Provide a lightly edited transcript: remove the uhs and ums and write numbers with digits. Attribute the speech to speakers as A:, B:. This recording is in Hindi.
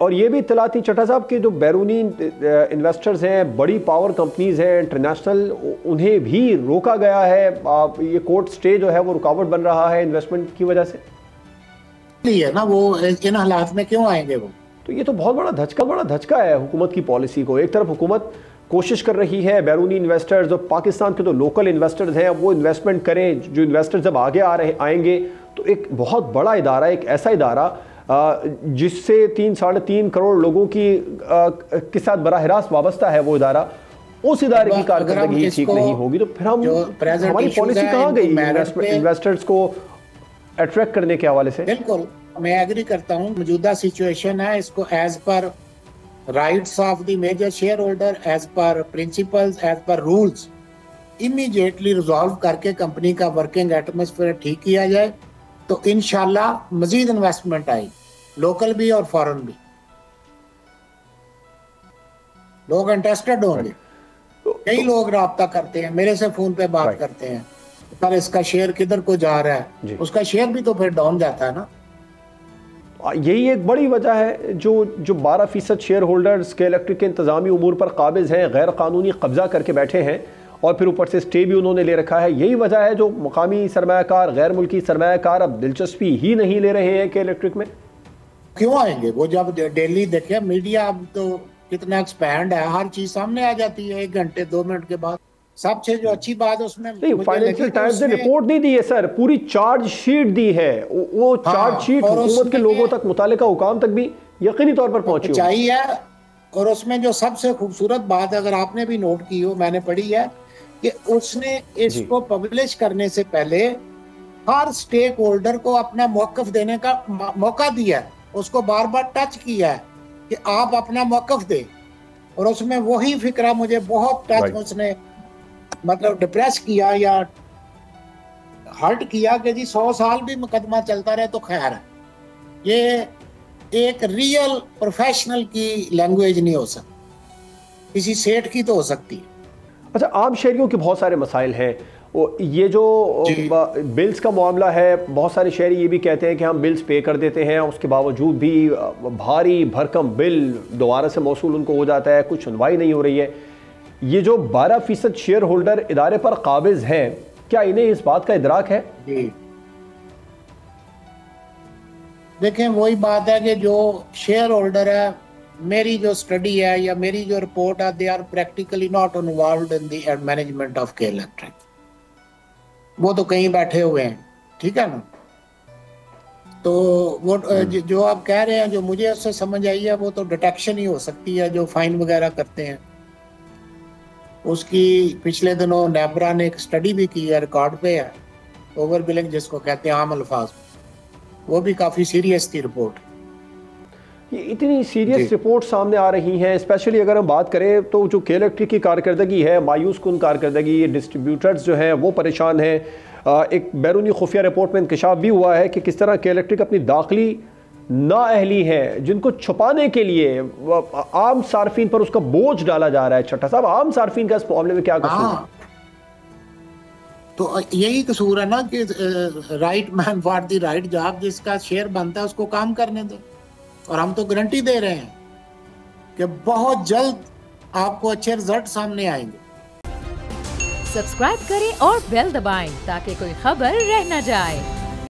A: और ये भी इत्तला थी चट्टा साहब कि जो बैरूनी इन्वेस्टर्स हैं, बड़ी पावर कंपनीज हैं इंटरनेशनल, उन्हें भी रोका गया है। ये कोर्ट स्टे जो है वो रुकावट बन रहा है इन्वेस्टमेंट की वजह से।
B: है ना, वो इन हालात में क्यों आएंगे वो?
A: तो ये तो बहुत बड़ा धचका है हुकूमत की पॉलिसी को। एक तरफ हुकूमत कोशिश कर रही है बैरूनी इन्वेस्टर्स और पाकिस्तान के जो लोकल इन्वेस्टर्स हैं वो इन्वेस्टमेंट करें। जो इन्वेस्टर्स जब आगे आएंगे तो एक बहुत बड़ा इदारा, एक ऐसा इदारा जिससे 3-3.5 करोड़ लोगों की के साथ बराह रास्त वाबस्ता है वो इदारा, उस इदारे की कारकर्दगी ठीक नहीं होगी तो फिर हमारी पॉलिसी कहाँ गई इन्वेस्टर्स को अट्रैक्ट करने के हवाले से?
B: बिल्कुल मैं एग्री करता हूँ। मौजूदा सिचुएशन है, इसको as per rights of the major shareholder, as per principles, as per rules immediately resolve करके कंपनी का वर्किंग एटमॉस्फेयर ठीक किया जाए तो इंशाल्लाह मजीद इन्वेस्टमेंट आई, लोकल भी और फॉरेन भी। लोग इंटरेस्टेड होंगे। कई लोग राब्ता करते हैं, मेरे से फोन पे बात करते हैं, पर इसका शेयर किधर को जा रहा है, उसका शेयर भी तो फिर डाउन जाता है ना।
A: यही एक बड़ी वजह है जो 12% शेयर होल्डर्स के इलेक्ट्रिक के इंतजामी उमूर पर काबिज हैं, गैर कानूनी कब्जा करके बैठे हैं और फिर ऊपर से स्टे भी उन्होंने ले रखा है। यही वजह है जो मुकामी सरमायाकार, गैर मुल्की सरमायाकार अब दिलचस्पी ही नहीं ले रहे हैं कि इलेक्ट्रिक में
B: क्यों आएंगे। वो जब डेली देखे मीडिया अब तो कितना एक्सपैंड है, हर चीज सामने आ जाती है 1 घंटे 2 मिनट के बाद। सबसे जो अच्छी बात उसमें नहीं,
A: फाइनेंशियल टाइम्स ने रिपोर्ट नहीं दी है सर, पूरी चार्ज शीट दी है। वो चार्ज शीट हुकूमत के लोगों तक, मुतालिका हुकाम तक भी यकीनी तौर पर पहुंची
B: चाहिए। और उसमें जो सबसे खूबसूरत बात अगर आपने भी नोट की हो, मैंने पढ़ी है कि उसने इसको पब्लिश करने से पहले हर स्टेक होल्डर को अपना मौकफ देने का मौका दिया है, उसको बार बार टच किया है कि आप अपना मौकफ दे। और उसमें वही फिक्रा मुझे बहुत टच उसने मतलब डिप्रेस किया या हर्ट किया कि जी 100 साल भी मुकदमा चलता रहे तो खैर है। ये एक रियल प्रोफेशनल की लैंग्वेज नहीं हो सकती, किसी सेठ की तो हो सकती है।
A: अच्छा, आम शहरियों के बहुत सारे मसाइल हैं। ये जो बिल्स का मामला है, बहुत सारे शहरी ये भी कहते हैं कि हम बिल्स पे कर देते हैं, उसके बावजूद भी भारी भरकम बिल दोबारा से मौसूल उनको हो जाता है, कुछ सुनवाई नहीं हो रही है। ये जो 12% शेयर होल्डर इदारे पर काबिज हैं, क्या इन्हें इस बात का इदराक है?
B: देखें, वही बात है कि जो शेयर होल्डर है, मेरी जो स्टडी है या मेरी जो रिपोर्ट है, they are practically not involved in the management of K Electric. वो तो कहीं बैठे हुए हैं, ठीक है ना। तो वो जो आप कह रहे हैं, जो मुझे उससे समझ आई है, वो तो डिटेक्शन ही हो सकती है। जो फाइन वगैरह करते हैं उसकी पिछले दिनों नेब्रा ने एक स्टडी भी की है, रिकॉर्ड पे है, ओवर बिलिंग जिसको कहते हैं आम अल्फाज में। वो भी काफी सीरियस थी रिपोर्ट।
A: ये इतनी सीरियस रिपोर्ट सामने आ रही हैं, स्पेशली अगर हम बात करें तो जो के इलेक्ट्रिक की कारकर्दगी है, मायूस कुन कारकर्दगी, ये डिस्ट्रीब्यूटर्स जो हैं वो परेशान हैं। एक बैरूनी खुफिया रिपोर्ट में इंकशाफ भी हुआ है कि किस तरह के इलेक्ट्रिक अपनी दाखिली नाअहली है जिनको छुपाने के लिए आम सार्फिन पर उसका बोझ डाला जा रहा है। छठा साहब, आम सार्फिन का इस मामले में क्या कसूर है?
B: तो यही कसूर है ना कि right man for the right job, जिसका शेयर बनता है उसको काम करने दो। और हम तो गारंटी दे रहे हैं कि बहुत जल्द आपको अच्छे रिजल्ट सामने आएंगे।
C: सब्सक्राइब करें और बेल दबाएं ताकि कोई खबर रह न जाए।